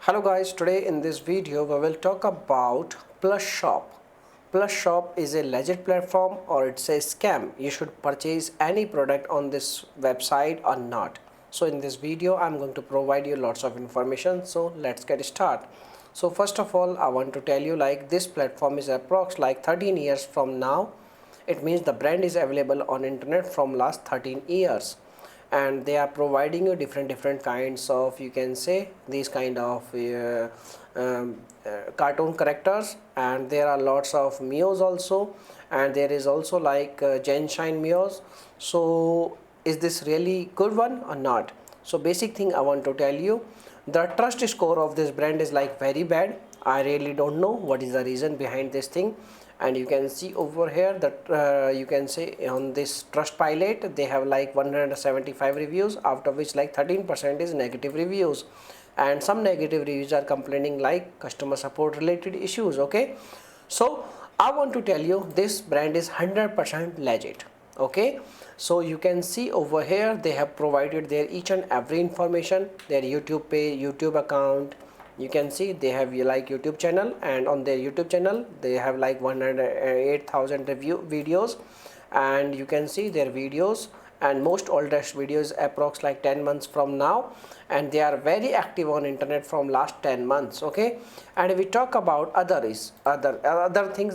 Hello guys, today in this video we will talk about Plushshop. Plushshop is a legit platform or it's a scam. You should purchase any product on this website or not. So in this video I'm going to provide you lots of information. So let's get started. So first of all I want to tell you like this platform is approx like 13 years from now. It means the brand is available on internet from last 13 years. And they are providing you different kinds of, you can say, these kind of cartoon characters, and there are lots of mews also, and there is also like Genshine mews. So is this really good one or not? So basic thing I want to tell you, the trust score of this brand is like very bad. I really don't know what is the reason behind this thing. And you can see over here that you can say on this trust pilot they have like 175 reviews, out of which like 13% is negative reviews, and some negative reviews are complaining like customer support related issues. Okay, so I want to tell you this brand is 100% legit. Okay, so you can see over here they have provided their each and every information, their YouTube page, YouTube account. You can see they have like YouTube channel, and on their YouTube channel they have like 108,000 review videos, and you can see their videos, and most oldest videos approx like 10 months from now, and they are very active on internet from last 10 months. Okay, and we talk about other things,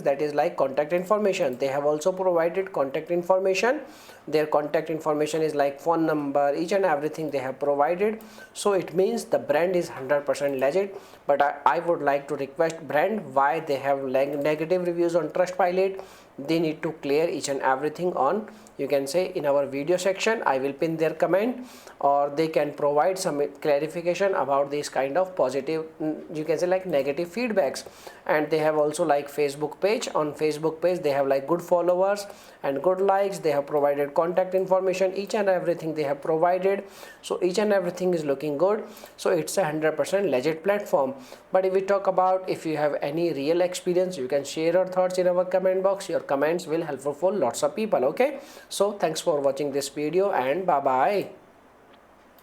that is like contact information. They have also provided contact information. Their contact information is like phone number, each and everything they have provided. So it means the brand is 100% legit. But I would like to request brand, why they have negative reviews on Trustpilot, they need to clear each and everything on, you can say, in our video section. I will pin their comment, or they can provide some clarification about this kind of positive, you can say, like negative feedbacks. And they have also like Facebook page. On Facebook page they have like good followers and good likes. They have provided contact information, each and everything they have provided. So each and everything is looking good. So it's a 100% legit platform. But if we talk about, if you have any real experience, you can share your thoughts in our comment box. Your comments will helpful for lots of people. Okay, so thanks for watching this video, and bye bye.